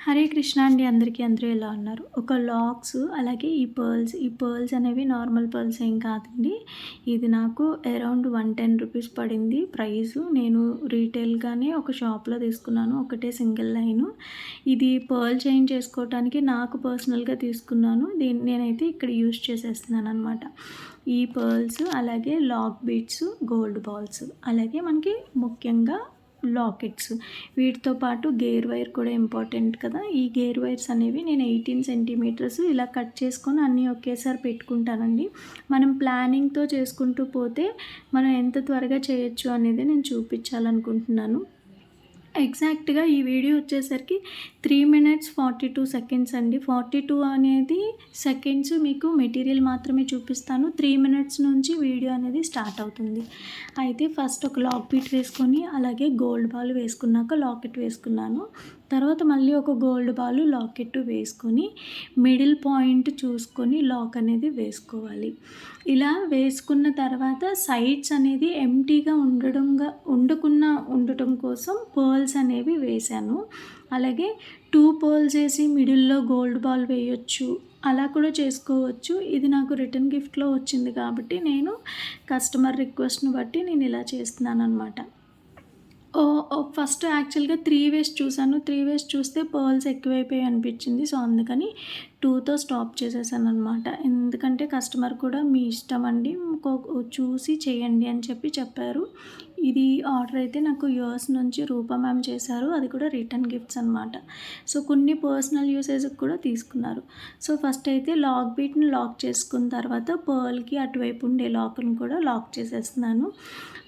హరే కృష్ణ అండి. అందరూ ఎలా ఉన్నారు? ఒక లాక్స్ అలాగే ఈ పర్ల్స్ అనేవి నార్మల్ పర్ల్స్ ఏం కాదండి. ఇది నాకు అరౌండ్ 110 రూపీస్ పడింది ప్రైసు. నేను రీటైల్‌గానే ఒక షాప్‌లో తీసుకున్నాను. ఒకటే సింగిల్ లైను. ఇది పర్ల్ చైన్ చేసుకోవటానికి నాకు పర్సనల్‌గా తీసుకున్నాను. నేనైతే ఇక్కడ యూజ్ చేసేస్తున్నాననమాట. ఈ పర్ల్స్ అలాగే లాక్ బీడ్స్, గోల్డ్ బాల్స్ అలాగే మనకి ముఖ్యంగా లాకెట్స్. వీటితో పాటు గేర్ వైర్ కూడా ఇంపార్టెంట్ కదా! ఈ గేర్ వైర్స్ అనేవి నేను 18 సెంటీమీటర్స్ ఇలా కట్ చేసుకొని అన్నీ ఒకేసారి పెట్టుకుంటానండి. మనం ప్లానింగ్‌తో చేసుకుంటూ పోతే మనం ఎంత త్వరగా చేయొచ్చు అనేది నేను చూపించాలనుకుంటున్నాను. ఎగ్జాక్ట్‌గా ఈ వీడియో వచ్చేసరికి 3 మినిట్స్ 42 సెకండ్స్ అండి. 42 అనేది సెకండ్స్ మీకు మెటీరియల్ మాత్రమే చూపిస్తాను. 3 మినిట్స్ నుంచి వీడియో అనేది స్టార్ట్ అవుతుంది. అయితే ఫస్ట్ ఒక లాక్ బీట్ వేసుకొని అలాగే గోల్డ్ బాల్ వేసుకున్నాక లాకెట్ వేసుకున్నాను. తర్వాత మళ్ళీ ఒక గోల్డ్ బాల్ లాకెట్ వేసుకొని మిడిల్ పాయింట్ చూసుకొని లాక్ అనేది వేసుకోవాలి. ఇలా వేసుకున్న తర్వాత సైడ్స్ అనేది ఎంప్టీగా ఉండటం కోసం పర్ల్స్ అనేవి వేశాను. అలాగే 2 పర్ల్స్ వేసి మిడిల్‌లో గోల్డ్ బాల్ వేయొచ్చు. అలా కూడా చేసుకోవచ్చు. ఇది నాకు రిటర్న్ గిఫ్ట్‌లో వచ్చింది కాబట్టి నేను కస్టమర్ రిక్వెస్ట్‌ని బట్టి నేను ఇలా చేస్తున్నాననమాట. ఫస్ట్ యాక్చువల్‌గా 3 వేస్ చూసాను. 3 వేస్ చూస్తే పర్ల్స్ ఎక్కువైపోయాయి అనిపించింది. సో, అందుకని 2తో స్టాప్ చేసేసాననమాట. ఎందుకంటే కస్టమర్ కూడా మీ ఇష్టం అండి. చూసి చేయండి అని చెప్పారు. ఇది ఆర్డర్ అయితే నాకు యూఎస్ నుంచి రూపా మ్యామ్ చేశారు. అది కూడా రిటర్న్ గిఫ్ట్స్ అనమాట. సో, కొన్ని పర్సనల్ యూసేజ్‌కి కూడా తీసుకున్నారు. సో, ఫస్ట్ అయితే లాక్ బీట్‌ని లాక్ చేసుకున్న తర్వాత పర్ల్‌కి అటువైపు ఉండే లాక్‌ని కూడా లాక్ చేసేస్తున్నాను.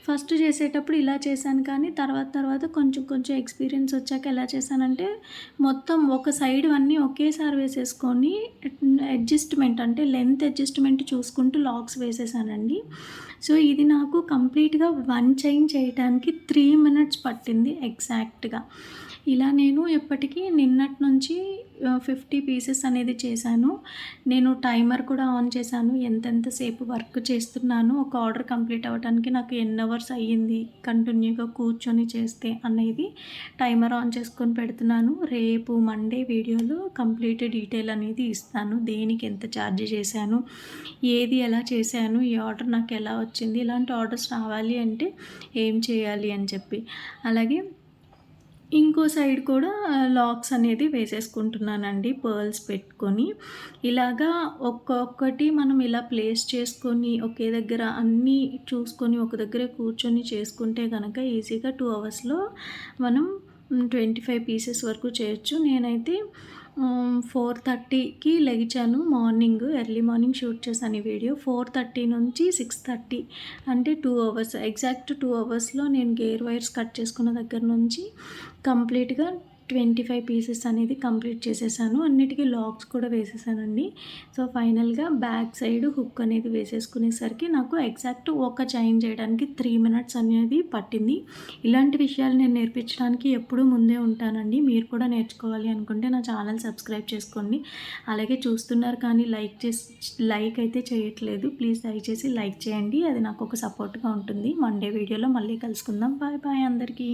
ఫస్ట్ చేసేటప్పుడు ఇలా చేశాను కానీ తర్వాత కొంచెం ఎక్స్పీరియన్స్ వచ్చాక ఎలా చేశానంటే మొత్తం ఒక సైడ్ అన్నీ ఒకేసారి వేసేసుకొని అడ్జస్ట్‌మెంట్ అంటే లెంత్ అడ్జస్ట్‌మెంట్ చూసుకుంటూ లాక్స్ వేసేసానండి. సో, ఇది నాకు కంప్లీట్‌గా 1 చైన్ చేయడానికి 3 మినిట్స్ పట్టింది ఎగ్జాక్ట్‌గా. ఇలా నేను ఎప్పటికీ నిన్నటి నుంచి 50 పీసెస్ అనేది చేశాను. నేను టైమర్ కూడా ఆన్ చేశాను. ఎంతెంత సేపు వర్క్ చేస్తున్నాను, ఒక ఆర్డర్ కంప్లీట్ అవ్వడానికి నాకు ఎన్ని అవర్స్ అయ్యింది కంటిన్యూగా కూర్చొని చేస్తే అనేది టైమర్ ఆన్ చేసుకొని పెడుతున్నాను. రేపు మండే వీడియోలో కంప్లీట్ డీటెయిల్ అనేది ఇస్తాను. దేనికి ఎంత ఛార్జ్ చేశాను, ఏది ఎలా చేశాను, ఈ ఆర్డర్ నాకు ఎలా వచ్చింది, ఇలాంటి ఆర్డర్స్ రావాలి అంటే ఏం చేయాలి అని చెప్పి. అలాగే ఇంకో సైడ్ కూడా లాక్స్ అనేది వేసేసుకుంటున్నానండి పర్ల్స్ పెట్టుకొని. ఇలాగా ఒక్కొక్కటి మనం ఇలా ప్లేస్ చేసుకొని ఒకే దగ్గర అన్నీ చూసుకొని ఒక దగ్గరే కూర్చొని చేసుకుంటే గనక ఈజీగా 2 అవర్స్‌లో మనం 25 పీసెస్ వరకు చేయొచ్చు. నేనైతే 4:30కి లెగిచాను. ఎర్లీ మార్నింగ్ షూట్ చేశాను ఈ వీడియో. 4:30 నుంచి 6:30 అంటే 2 అవర్స్. ఎగ్జాక్ట్ 2 అవర్స్‌లో నేను గేర్ వైర్స్ కట్ చేసుకున్న దగ్గర నుంచి కంప్లీట్‌గా 25 పీసెస్ అనేది కంప్లీట్ చేసేసాను. అన్నిటికీ లాక్స్ కూడా వేసేసానండి. సో, ఫైనల్‌గా బ్యాక్ సైడ్ హుక్ అనేది వేసేసుకునేసరికి నాకు ఎగ్జాక్ట్ ఒక చైన్ చేయడానికి 3 మినిట్స్ అనేది పట్టింది. ఇలాంటి విషయాలు నేను నేర్పించడానికి ఎప్పుడూ ముందే ఉంటానండి. మీరు కూడా నేర్చుకోవాలి అనుకుంటే నా ఛానల్ సబ్స్క్రైబ్ చేసుకోండి. అలాగే చూస్తున్నారు కానీ లైక్ అయితే చేయట్లేదు. ప్లీజ్ దయచేసి లైక్ చేయండి. అది నాకు ఒక సపోర్ట్‌గా ఉంటుంది. మండే వీడియోలో మళ్ళీ కలుసుకుందాం. బాయ్ బాయ్ అందరికీ.